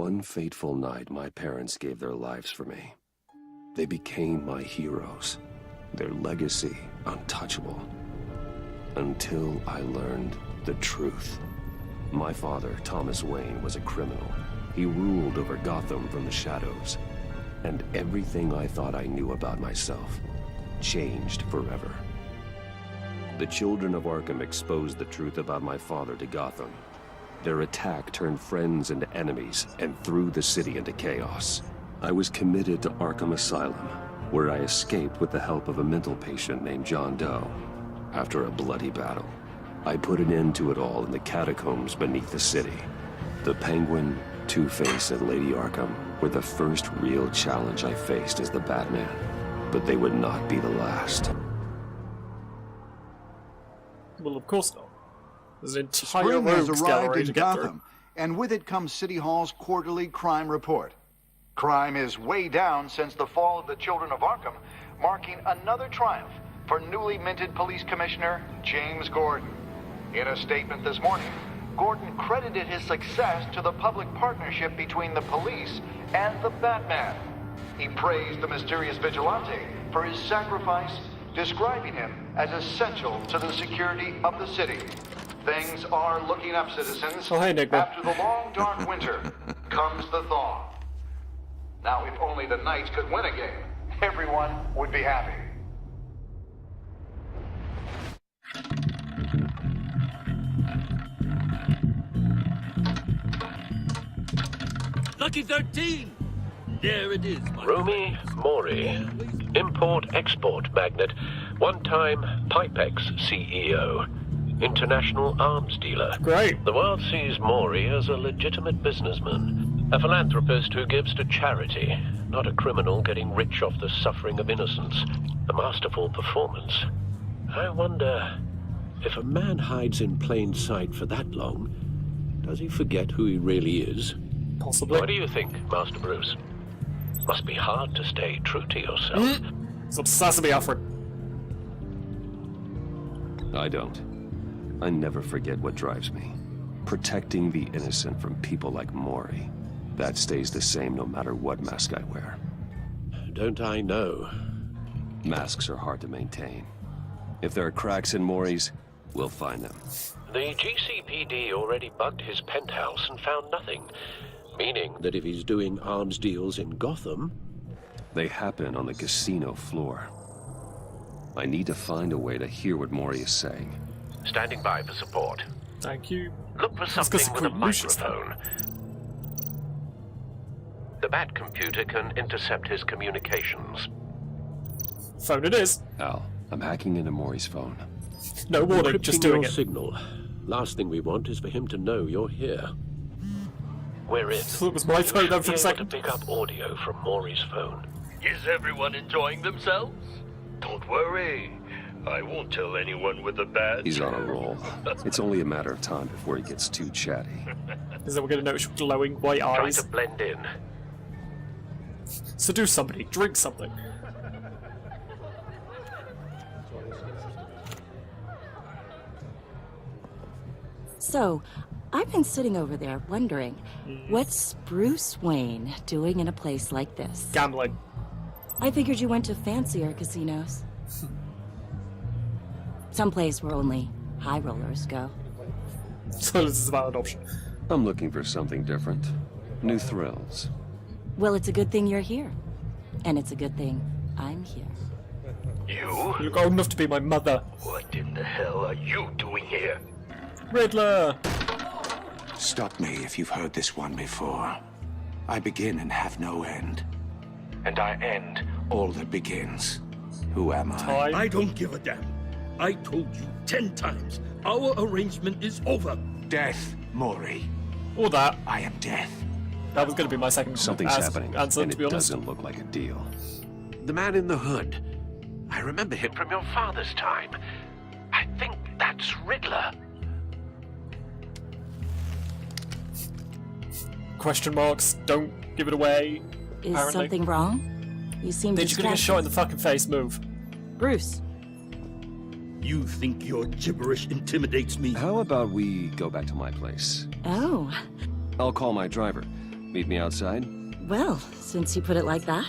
one fateful night, my parents gave their lives for me. They became my heroes, their legacy untouchable. Until I learned the truth. My father, Thomas Wayne, was a criminal. He ruled over Gotham from the shadows. And everything I thought I knew about myself changed forever. The children of Arkham exposed the truth about my father to Gotham. Their attack turned friends into enemies and threw the city into chaos. I was committed to Arkham Asylum, where I escaped with the help of a mental patient named John Doe. After a bloody battle, I put an end to it all in the catacombs beneath the city. The Penguin, Two-Face, and Lady Arkham were the first real challenge I faced as the Batman, but they would not be the last. Well, of course not. There's an entire Spring has rogues arrived gallery in to get through. Gotham, and with it comes City Hall's quarterly crime report. Crime is way down since the fall of the Children of Arkham, marking another triumph for newly minted Police Commissioner James Gordon. In a statement this morning, Gordon credited his success to the public partnership between the police and the Batman. He praised the mysterious vigilante for his sacrifice, describing him as essential to the security of the city. Things are looking up, citizens. Oh, hey, Nick. After the long, dark winter comes the thaw. Now, if only the Knights could win a game, everyone would be happy. Lucky 13! There it is, my Romy Mori, import-export magnate, one-time Pipex CEO, international arms dealer. Great. The world sees Mori as a legitimate businessman, a philanthropist who gives to charity, not a criminal getting rich off the suffering of innocence. A masterful performance. I wonder, if a man hides in plain sight for that long, does he forget who he really is? Possibly. What do you think, Master Bruce? Must be hard to stay true to yourself. It's obsessive, Alfred. I don't. I never forget what drives me. Protecting the innocent from people like Mori. That stays the same no matter what mask I wear. Don't I know? Masks are hard to maintain. If there are cracks in Mori's, we'll find them. The GCPD already bugged his penthouse and found nothing. Meaning that if he's doing arms deals in Gotham... They happen on the casino floor. I need to find a way to hear what Mori is saying. Standing by for support. Thank you. Look for That's 'cause something with a Queen Lucius microphone. The Bat computer can intercept his communications. Phone it is. Al, I'm hacking into Mori's phone. No warning, just Encrypting doing your it. signal. Last thing we want is for him to know you're here. We're in. It was my phone then for a Be able second. to pick up audio from Mori's phone. Is everyone enjoying themselves? Don't worry. I won't tell anyone with a badge. He's on a roll. It's only a matter of time before he gets too chatty. Is that we're going to notice your glowing white Try eyes? to blend in. Seduce somebody. Drink something. So, I've been sitting over there wondering, what's Bruce Wayne doing in a place like this? Gambling. I figured you went to fancier casinos. Someplace where only high rollers go. So this is a valid option. I'm looking for something different. New thrills. Well, it's a good thing you're here. And it's a good thing I'm here. You? You're old enough to be my mother. What in the hell are you doing here? Riddler! Stop me if you've heard this one before. I begin and have no end. And I end all that begins. Who am I? Time. I don't give a damn. I told you 10 times. Our arrangement is over. Death, Mori. Or that. I am death. That was going to be my second Something's happening, answer, and to be it honest. doesn't look like a deal. The man in the hood. I remember him from your father's time. I think that's Riddler. Question marks. Don't give it away. Is Apparently. something wrong? You seem Did you gonna get distracted. shot in the fucking face? Move. Bruce, You think your gibberish intimidates me? How about we go back to my place? oh, I'll call my driver. Meet me outside? Well, since you put it like that,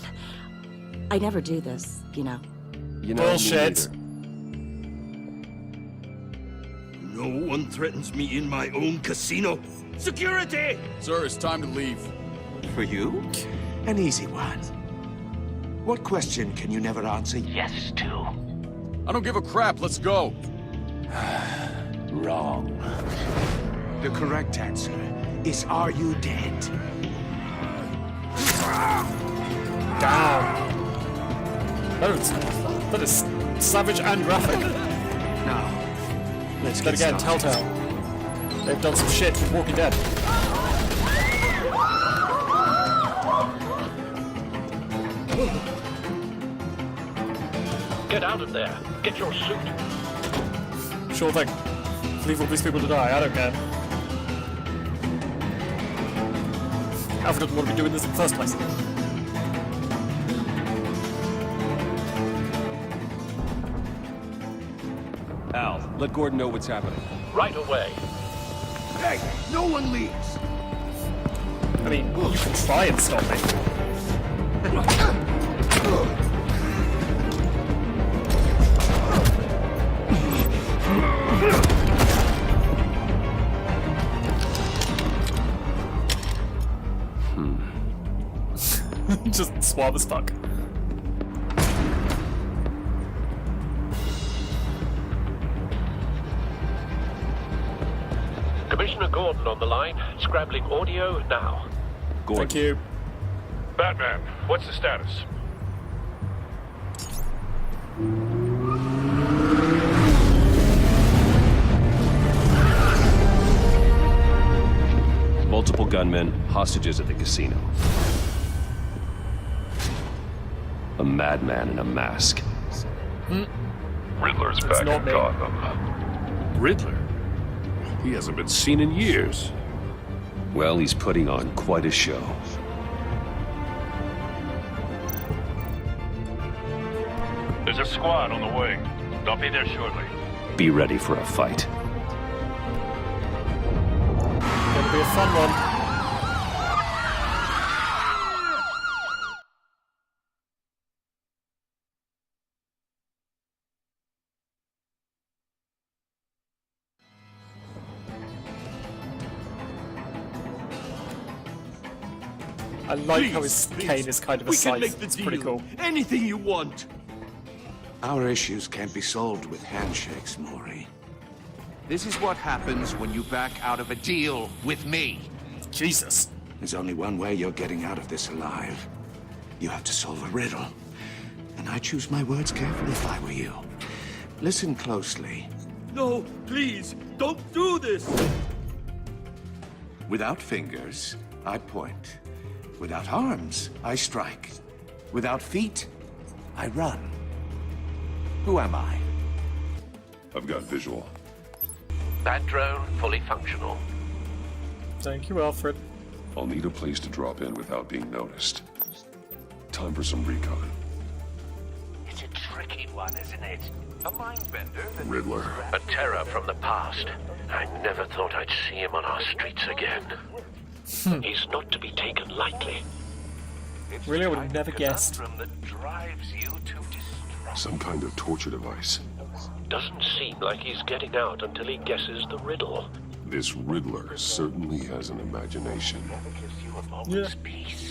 I never do this, you know. You know, me Bullshit. neither. No one threatens me in my own casino. Security! Sir, it's time to leave. For you? An easy one. What question can you never answer yes to? I don't give a crap. Let's go. Wrong. The correct answer is, are you dead? Damn. That is savage and graphic. Now, let's Then get again, started. Telltale. They've done some shit with Walking Dead. Get out of there. Get your suit. Sure thing. Leave all these people to die, I don't care. Alfred doesn't want to be doing this in the first place. Al, let Gordon know what's happening. Right away. Hey, no one leaves. I mean, you can try and stop me. Just suave as fuck. Commissioner Gordon on the line. Scrambling audio now. Thank you. Batman, what's the status? Multiple gunmen, hostages at the casino. A madman in a mask. Riddler's It's back not in me. Gotham. Riddler? He hasn't been seen in years. Well, he's putting on quite a show. There's a squad on the way. They'll be there shortly. Be ready for a fight. Gonna be a fun one. I like how his cane is kind of a scythe. It's pretty cool. Anything you want. Our issues can't be solved with handshakes, Maury. This is what happens when you back out of a deal with me. Jesus. There's only one way you're getting out of this alive. You have to solve a riddle. And I'd choose my words carefully if I were you. Listen closely. No, please, don't do this. Without fingers, I point. Without arms, I strike. Without feet, I run. Who am I? I've got visual. That drone fully functional. Thank you, Alfred. I'll need a place to drop in without being noticed. Time for some recon. It's a tricky one, isn't it? A mind bender that... Riddler. A terror from the past. I never thought I'd see him on our streets again. He's not to be taken lightly. It's Really, I the would kind have never of guessed. conundrum that drives you to destruction. Some kind of torture device. Doesn't seem like he's getting out until he guesses the riddle. This Riddler certainly has an imagination. Yeah.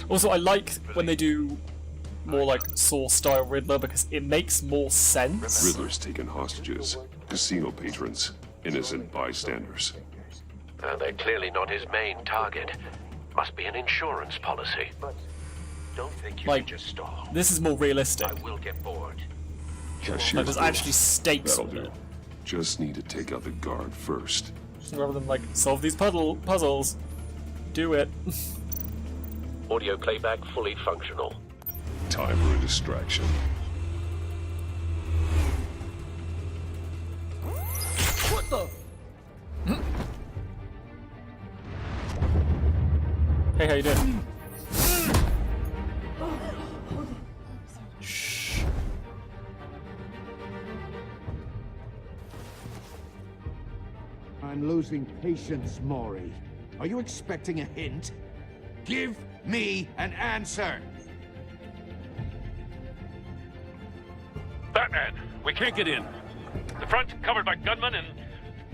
Also, I like when they do more like Saw-style Riddler because it makes more sense. Riddler's taken hostages, casino patrons, innocent bystanders. They're clearly not his main target. Must be an insurance policy. Don't think you Like, can just stall. This is more realistic. I will get bored. Cashier's Like, there's bill. actually stakes That'll on do. it. Just need to take out the guard first. Rather than like, solve these puzzles. Do it. Audio playback fully functional. Time for a distraction. What the? Hey, how you doing? Shh. I'm losing patience, Maury. Are you expecting a hint? Give me an answer. Batman, we can't get in. The front's covered by gunmen, and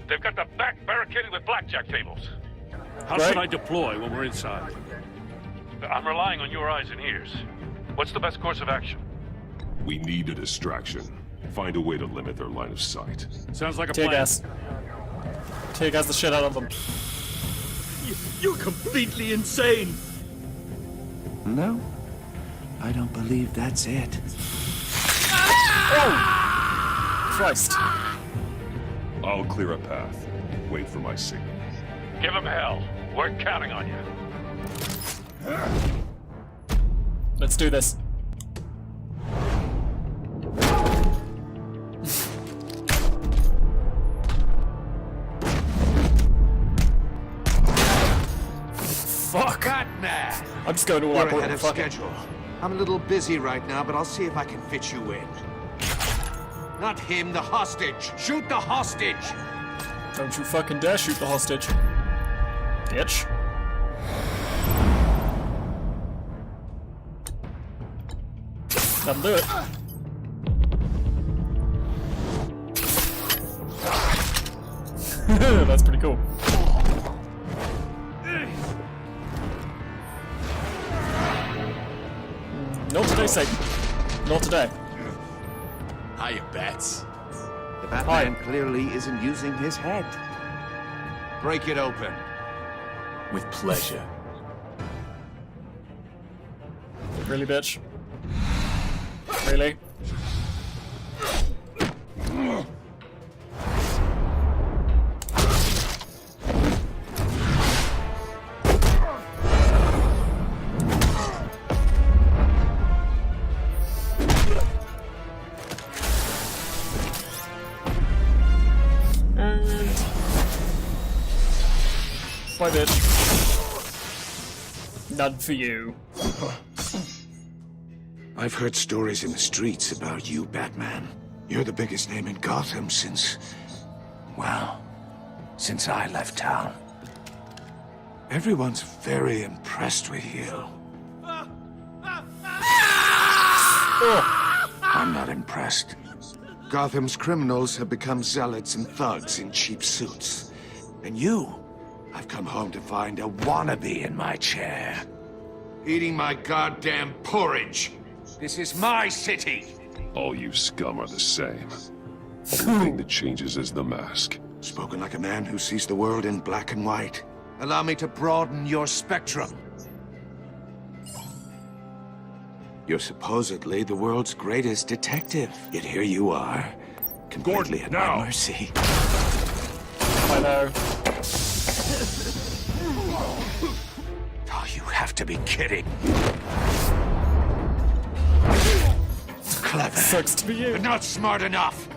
they've got the back barricaded with blackjack tables. How should I deploy when we're inside? I'm relying on your eyes and ears. What's the best course of action? We need a distraction. Find a way to limit their line of sight. Sounds like a Tear plan. gas. Tear gas the shit out of them. You're completely insane. No, I don't believe that's it. Christ. I'll clear a path. Wait for my signal. Give them hell. We're counting on you. Let's do this. Fuck. Batman! I'm just going to all You're out. ahead of Fuck it. schedule. I'm a little busy right now, but I'll see if I can fit you in. Not him, the hostage. Shoot the hostage! Don't you fucking dare shoot the hostage. Bitch. That'll do it. That's pretty cool. Not today, Satan. Not today. Hiya, Bats. The Batman clearly isn't using his head. Break it open. With pleasure. Really, bitch? Really? Bye, bitch. None for you. I've heard stories in the streets about you, Batman. You're the biggest name in Gotham since... well, since I left town. Everyone's very impressed with you. I'm not impressed. Gotham's criminals have become zealots and thugs in cheap suits. And you, I've come home to find a wannabe in my chair. Eating my goddamn porridge. This is my city! All you scum are the same. Only thing that changes is the mask. Spoken like a man who sees the world in black and white. Allow me to broaden your spectrum. You're supposedly the world's greatest detective. Yet here you are, completely at my mercy. I know. Oh, you have to be kidding. Clever. Sucks to be you. But not smart enough.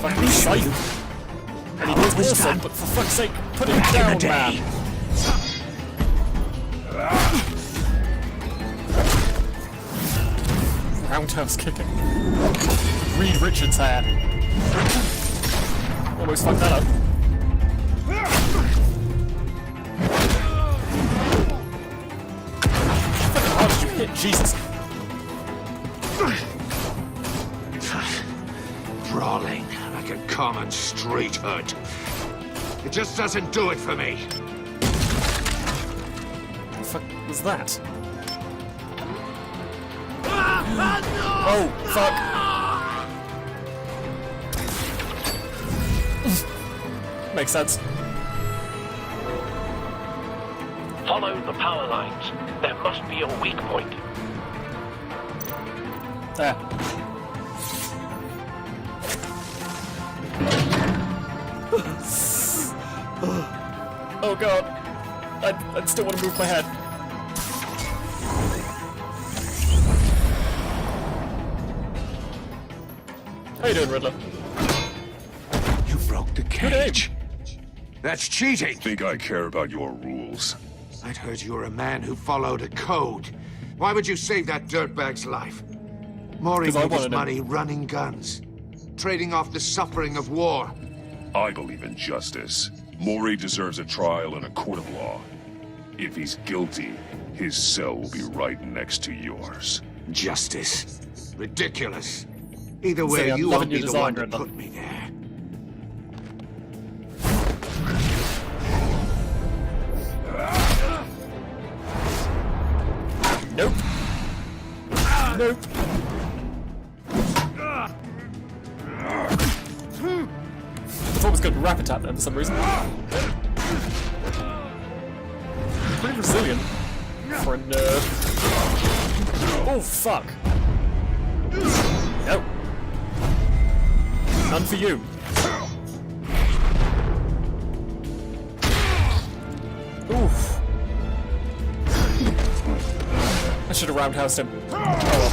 Fucking scythe. And he was awesome, but for fuck's sake, put him down, man. Roundhouse kicking. Reed Richards' hair. Almost fucked that up. How did you hit? Jesus. Brawling like a common street hood. It just doesn't do it for me. What the fuck was that? Oh, fuck. Makes sense. Follow the power lines. There must be a weak point. There. Oh god. I'd still want to move my head. How you doing, Riddler? You broke the cage. That's cheating. Think I care about your rules? I'd heard you were a man who followed a code. Why would you save that dirtbag's life? Maury 'Cause I made his wanted him. money running guns, trading off the suffering of war. I believe in justice. Maury deserves a trial in a court of law. If he's guilty, his cell will be right next to yours. Justice. Ridiculous. Either Say, way, I'm you loving won't be your the one design, to Riddler. put me there. Nope. Nope. I thought it was going to rap attack them for some reason. Pretty resilient for a nerd. Oh fuck. No. None for you. Oof. I should have roundhoused him. Oh well.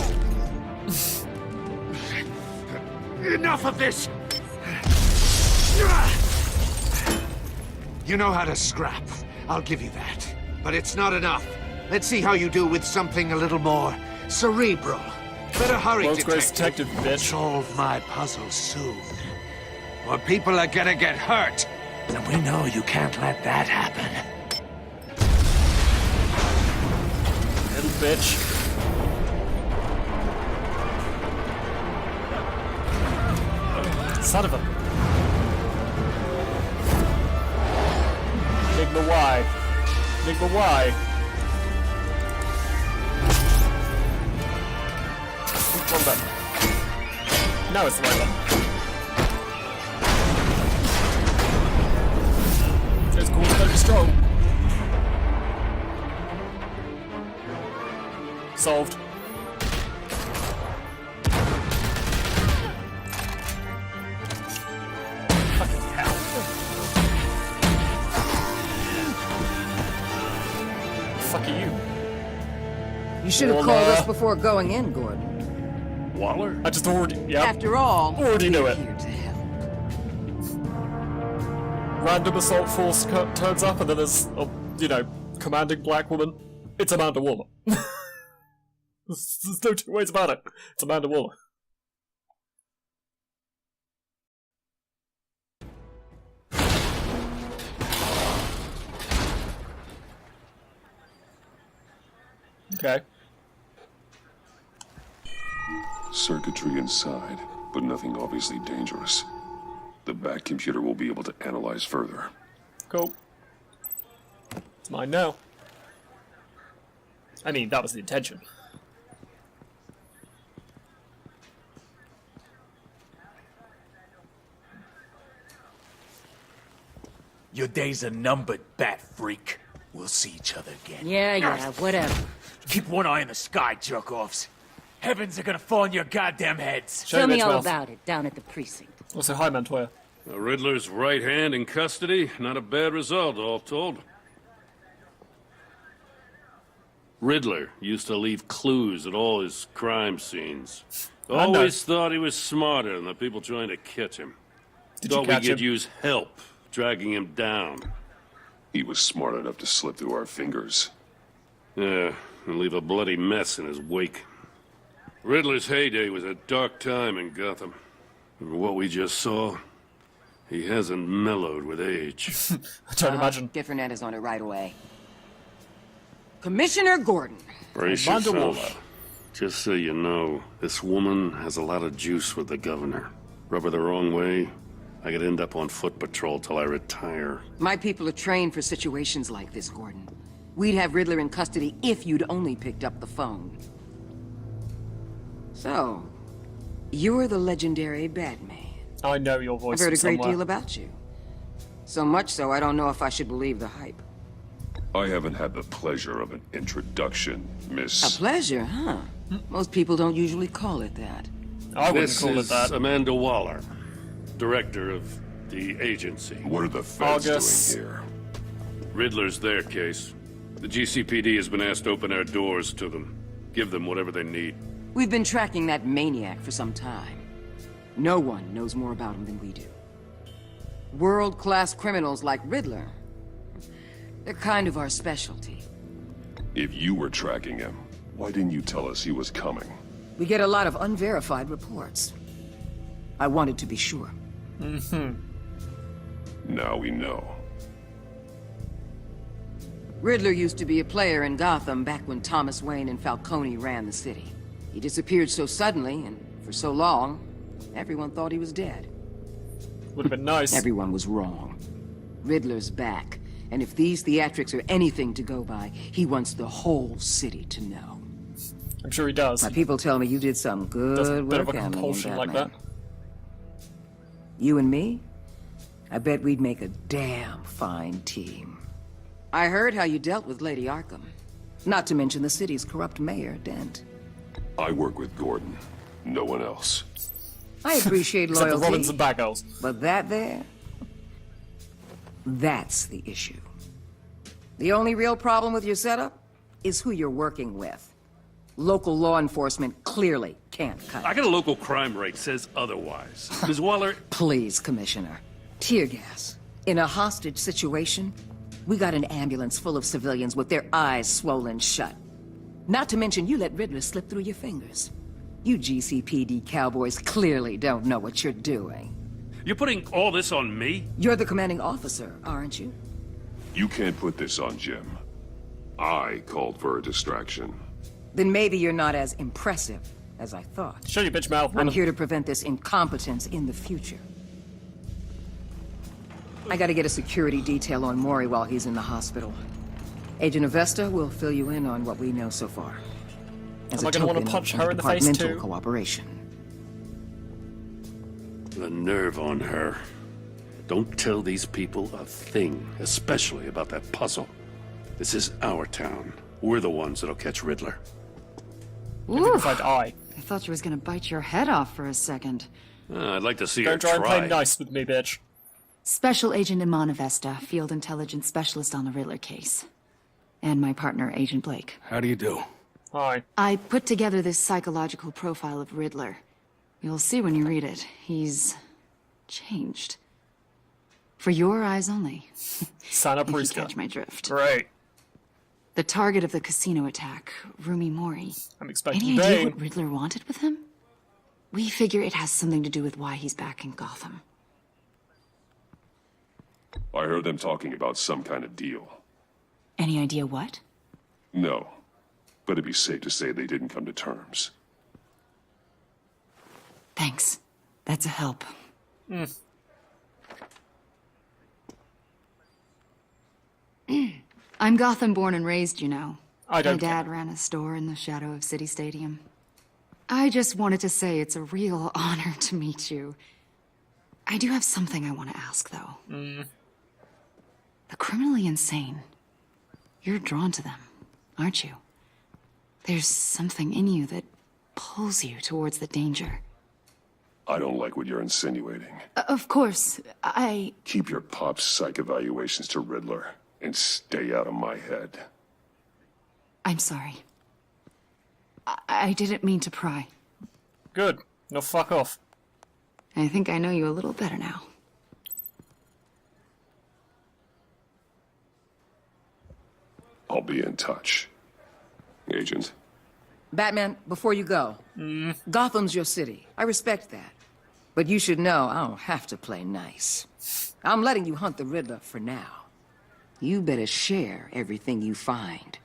Enough of this! You know how to scrap. I'll give you that. But it's not enough. Let's see how you do with something a little more cerebral. Better hurry, World's greatest detective, bitch. Solve my puzzle soon. Or people are gonna get hurt. And we know you can't let that happen. Little bitch. Son of a... Enigma Y. Enigma Y. Wrong button. No, it's the right button. It's cool, it's very strong. Solved. Fucking hell. Fuck are you? You should have called us before going in, Gordon. Waller? I just already, yeah. After all, Already knew we're it. here to help. Random assault force turns up and then there's a, you know, commanding black woman. It's Amanda Waller. There's no two ways about it. It's Amanda Waller. Okay. Circuitry inside, but nothing obviously dangerous. The back computer will be able to analyze further. Cool. It's mine now. I mean, that was the intention. Your days are numbered, bat freak. We'll see each other again. Yeah, whatever. Keep one eye in the sky, jerk-offs. Heavens are gonna fall on your goddamn heads. Show Tell me bitch all mouth. about it down at the precinct. Also, hi, Montoya. The Riddler's right hand in custody. Not a bad result, all told. Riddler used to leave clues at all his crime scenes. Always thought he was smarter than the people trying to catch him. Did you Thought we catch could him? use help dragging him down. He was smart enough to slip through our fingers. Yeah, and leave a bloody mess in his wake. Riddler's heyday was a dark time in Gotham. And what we just saw, he hasn't mellowed with age. I don't imagine. Get Fernandez on it right away. Commissioner Gordon. Brace Amanda yourself. Waller. Just so you know, this woman has a lot of juice with the governor. Rub her the wrong way, I could end up on foot patrol till I retire. My people are trained for situations like this, Gordon. We'd have Riddler in custody if you'd only picked up the phone. So, you're the legendary Batman. I know your voice. I've heard a from great somewhere. deal about you. So much so, I don't know if I should believe the hype. I haven't had the pleasure of an introduction, A Miss... pleasure, huh? Most people don't usually call it that. I wouldn't This call it is that. Amanda Waller, director of the agency. What are the feds August. doing here? Riddler's their case. The GCPD has been asked to open our doors to them. Give them whatever they need. We've been tracking that maniac for some time. No one knows more about him than we do. World-class criminals like Riddler. They're kind of our specialty. If you were tracking him, why didn't you tell us he was coming? We get a lot of unverified reports. I wanted to be sure. Now we know. Riddler used to be a player in Gotham back when Thomas Wayne and Falcone ran the city. He disappeared so suddenly and for so long, everyone thought he was dead. Would have been nice. Everyone was wrong. Riddler's back, and if these theatrics are anything to go by, he wants the whole city to know. I'm sure he does. My people tell me you did some Does a good bit of work a handling compulsion like Batman. that. You and me? I bet we'd make a damn fine team. I heard how you dealt with Lady Arkham. Not to mention the city's corrupt mayor, Dent. I work with Gordon. No one else. I appreciate Except the loyalty, Robins and Batgirls. but that there... that's the issue. The only real problem with your setup is who you're working with. Local law enforcement clearly can't cut I it. got a local crime rate says otherwise. Ms. Waller, Please, Commissioner. Tear gas. In a hostage situation, we got an ambulance full of civilians with their eyes swollen shut. Not to mention you let Riddler slip through your fingers. You GCPD cowboys clearly don't know what you're doing. you're putting all this on me? You're the commanding officer, aren't you? You can't put this on Jim. I called for a distraction. Then maybe you're not as impressive as I thought. Shut your bitch mouth, I'm woman. here to prevent this incompetence in the future. I gotta get a security detail on Maury while he's in the hospital. Agent Avesta will fill you in on what we know so far. As Am a I gonna wanna token punch of her in the face departmental too? cooperation. The nerve on her. Don't tell these people a thing, especially about that puzzle. This is our town. We're the ones that'll catch Riddler. If find I. I thought you was gonna bite your head off for a second. I'd like to see Don't her try and play try. nice with me, bitch. Special Agent Iman Avesta, Field Intelligence Specialist on the Riddler case. And my partner, Agent Blake. How do you do? Hi. I put together this psychological profile of Riddler. You'll see when you read it. He's... changed. For your eyes only. Santa If you Prisca. catch my drift. Great. The target of the casino attack, Rumi Mori. I'm expecting Any idea Bane. what Riddler wanted with him? We figure it has something to do with why he's back in Gotham. I heard them talking about some kind of deal. Any idea what? No, but it'd be safe to say they didn't come to terms. Thanks. That's a help. I'm Gotham born and raised, you know. I don't My dad ran a store in the shadow of City Stadium. I just wanted to say it's a real honor to meet you. I do have something I want to ask, though. The criminally insane. You're drawn to them, aren't you? There's something in you that pulls you towards the danger. I don't like what you're insinuating. Of course, Keep your pop's psych evaluations to Riddler and stay out of my head. I'm sorry. I didn't mean to pry. Good. No, fuck off. I think I know you a little better now. I'll be in touch. Agent. Batman, before you go, Gotham's your city. I respect that. But you should know I don't have to play nice. I'm letting you hunt the Riddler for now. You better share everything you find.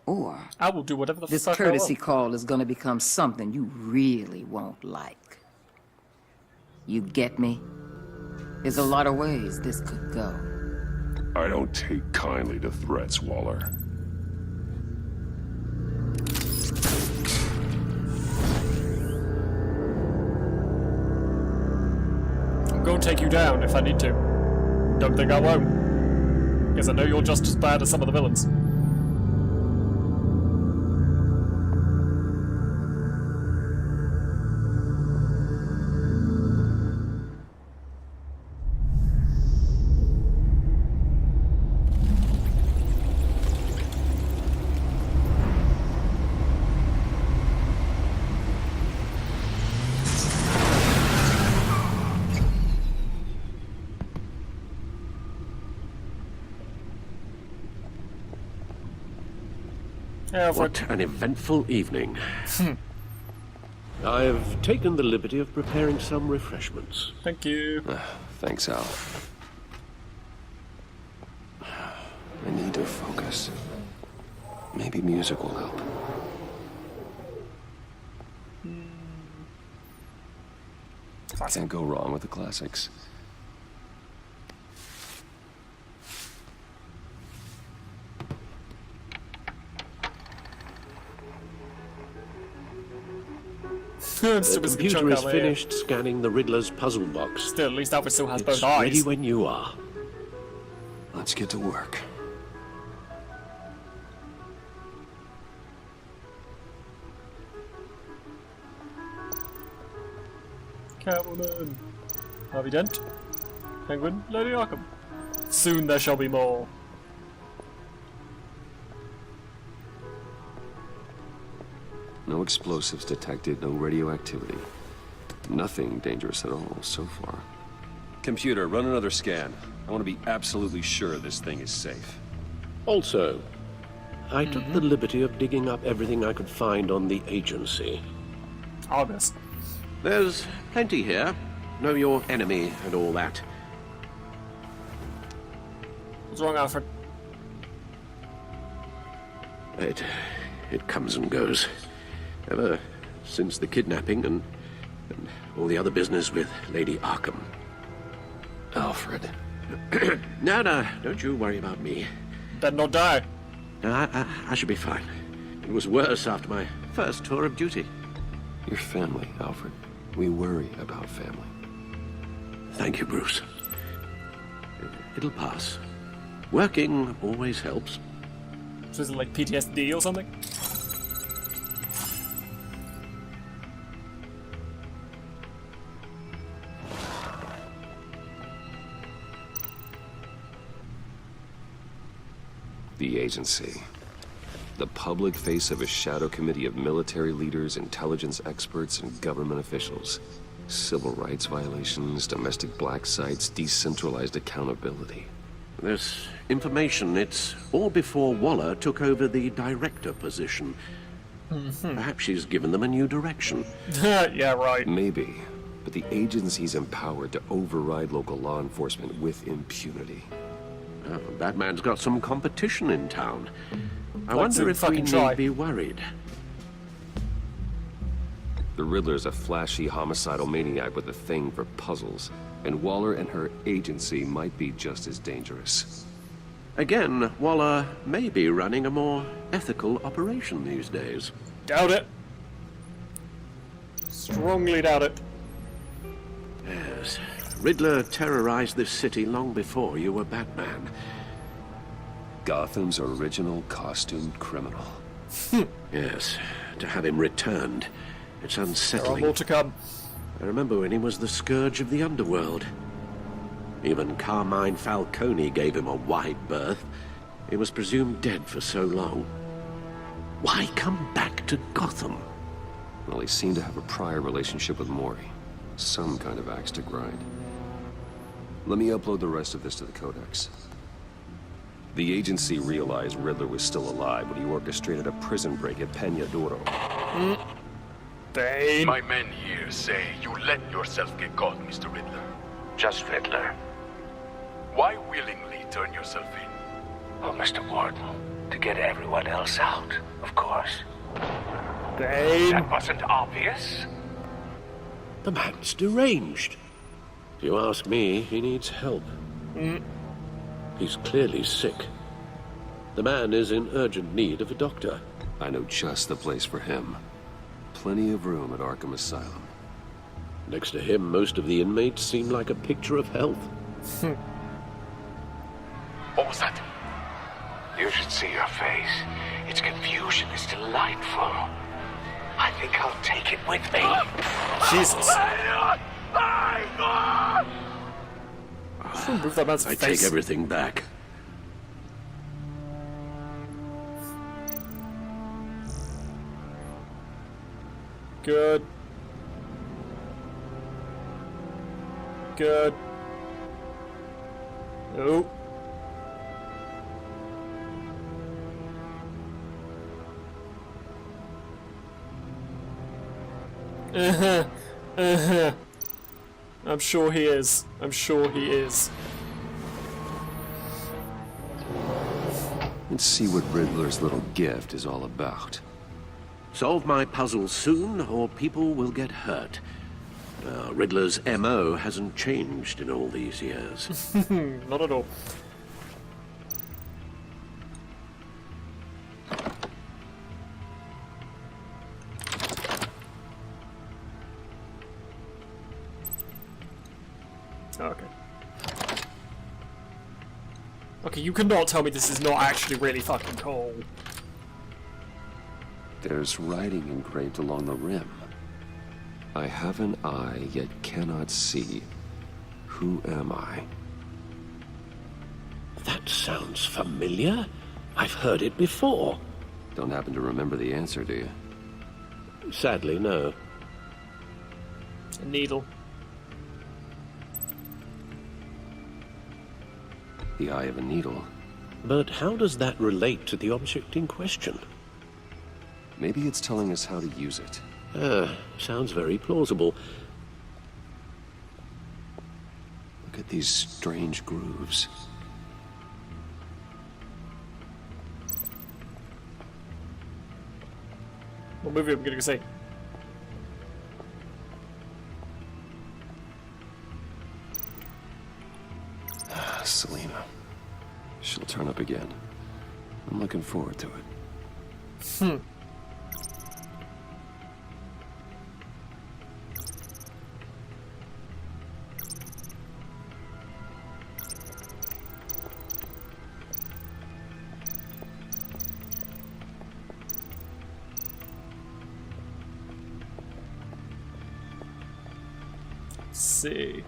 Or I will do whatever the this fuck courtesy I want. call is gonna become something you really won't like. You get me? There's a lot of ways this could go. I don't take kindly to threats, Waller. I'm going to take you down if I need to. Don't think I won't. Because I know you're just as bad as some of the villains. What an eventful evening. I've taken the liberty of preparing some refreshments. Thank you. Thanks, Al. I need to to focus. Maybe music will help. Can't go wrong with the classics. The computer is finished scanning the Riddler's puzzle box. Still, at least Alfred still has It's both eyes. ready when you are. Let's get to work. Catwoman, Harvey Dent, Penguin, Lady Arkham. Soon there shall be more. No explosives detected, no radioactivity. Nothing dangerous at all so far. Computer, run another scan. I want to be absolutely sure this thing is safe. Also, I took the liberty of digging up everything I could find on the agency. August. There's plenty here. Know your enemy and all that. What's wrong, Alfred? It comes and goes. Ever since the kidnapping and all the other business with Lady Arkham. Alfred. No, don't you worry about me. Better not die. No, I should be fine. It was worse after my first tour of duty. Your family, Alfred. We worry about family. Thank you, Bruce. It'll pass. Working always helps. So is it like PTSD or something? The agency. The public face of a shadow committee of military leaders, intelligence experts, and government officials. Civil rights violations, domestic black sites, decentralized accountability. This information, it's all before Waller took over the director position. Perhaps she's given them a new direction. Yeah, right. Maybe, but the agency's empowered to override local law enforcement with impunity. Oh, Batman's got some competition in town. I Like wonder to if we fucking need try. be worried. The Riddler's a flashy homicidal maniac with a thing for puzzles, and Waller and her agency might be just as dangerous. Again, Waller may be running a more ethical operation these days. Doubt it. Strongly doubt it. Yes. Riddler terrorized this city long before you were Batman. Gotham's original costumed criminal. Yes. To have him returned, it's There are unsettling. more to come. I remember when he was the scourge of the underworld. Even Carmine Falcone gave him a wide berth. He was presumed dead for so long. Why come back to Gotham? Well, he seemed to have a prior relationship with Mori. Some kind of axe to grind. Let me upload the rest of this to the Codex. The agency realized Riddler was still alive when he orchestrated a prison break at Peña Duro. Bane. My men here say you let yourself get caught, Mr. Riddler. Just Riddler. Why willingly turn yourself in? Oh, Mr. Warden, to get everyone else out, of course. Bane. That wasn't obvious. The man's deranged. If you ask me, he needs help. He's clearly sick. The man is in urgent need of a doctor. I know just the place for him. Plenty of room at Arkham Asylum. Next to him, most of the inmates seem like a picture of health. What was that? You should see your face. Its confusion is delightful. I think I'll take it with me. Jesus. Move that man's I face. take everything back. Good. Good. Oh. I'm sure he is. I'm sure he is. Let's see what Riddler's little gift is all about. Solve my puzzle soon, or people will get hurt. Riddler's MO hasn't changed in all these years. Not at all. Okay. Okay, you cannot tell me this is not actually really fucking cool. There's writing engraved along the rim. I have an eye, yet cannot see. Who am I? That sounds familiar. I've heard it before. Don't happen to remember the answer, do you? Sadly, no. A needle. The eye of a needle. But how does that relate to the object in question? Maybe it's telling us how to use it. Sounds very plausible. Look at these strange grooves. What movie am I gonna say? Selena. She'll turn up again. I'm looking forward to it. See.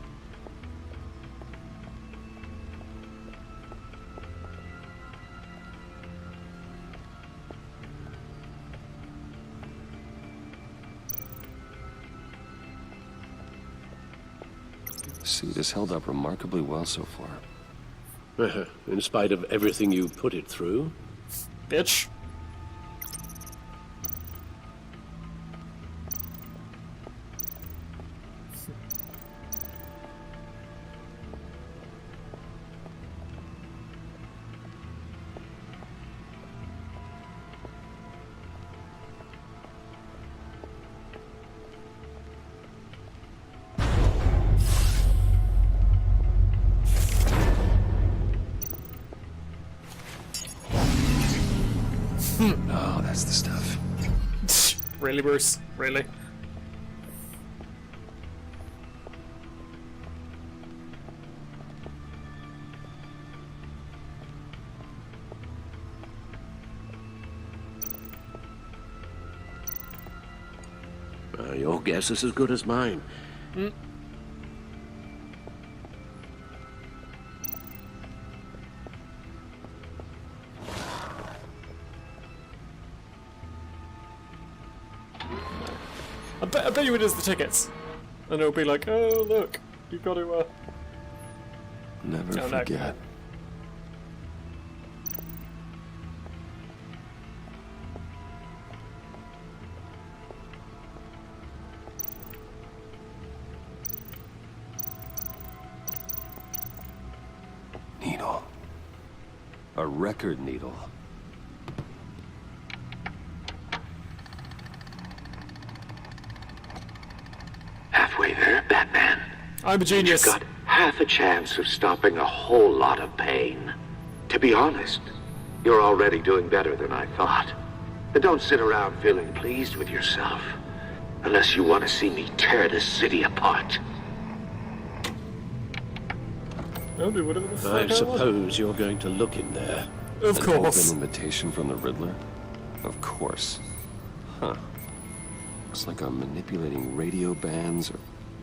Suit has held up remarkably well so far. In spite of everything you put it through? Bitch. Oh, that's the stuff. Really, Bruce? Really? Your guess is as good as mine. I bet you it is the tickets. And it'll be like, oh, look, you've got to, Never Oh, forget. Needle. A record needle. Halfway there, Batman. I'm a genius. You've got half a chance of stopping a whole lot of pain. To be honest, you're already doing better than I thought. But don't sit around feeling pleased with yourself. Unless you want to see me tear this city apart. I'll do whatever the fuck I I want. suppose you're going to look in there. Of course. An invitation from the Riddler? Of course. Huh. Looks like I'm manipulating radio bands or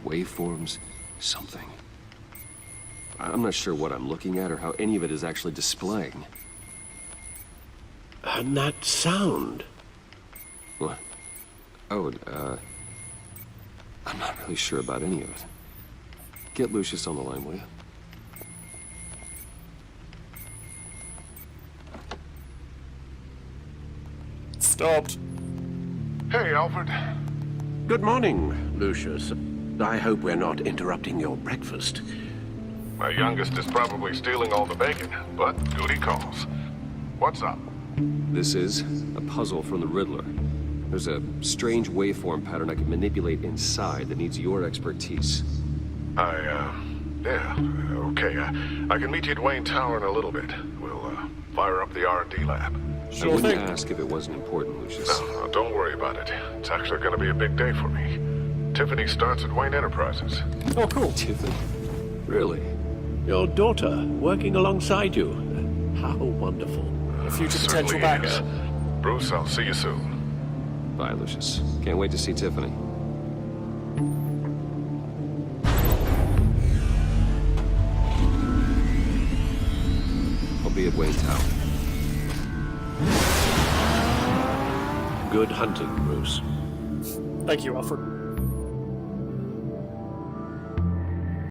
waveforms. Something. I'm not sure what I'm looking at or how any of it is actually displaying. And that sound. What? Oh, I'm not really sure about any of it. Get Lucius on the line, will you? Stopped. Hey, Alfred. Good morning, Lucius. I hope we're not interrupting your breakfast. My youngest is probably stealing all the bacon, but duty calls. What's up? This is a puzzle from the Riddler. There's a strange waveform pattern I can manipulate inside that needs your expertise. Yeah, okay. I can meet you at Wayne Tower in a little bit. We'll, fire up the R&D lab. I wouldn't ask if it wasn't important, Lucius. No, don't worry about it. It's actually gonna be a big day for me. Tiffany starts at Wayne Enterprises. Oh, cool. Tiffany? Really? Your daughter working alongside you. How wonderful. A future Certainly potential backer. is. Bruce, I'll see you soon. Bye, Lucius. Can't wait to see Tiffany. I'll be at Wayne Tower. Good hunting, Bruce. Thank you, Alfred.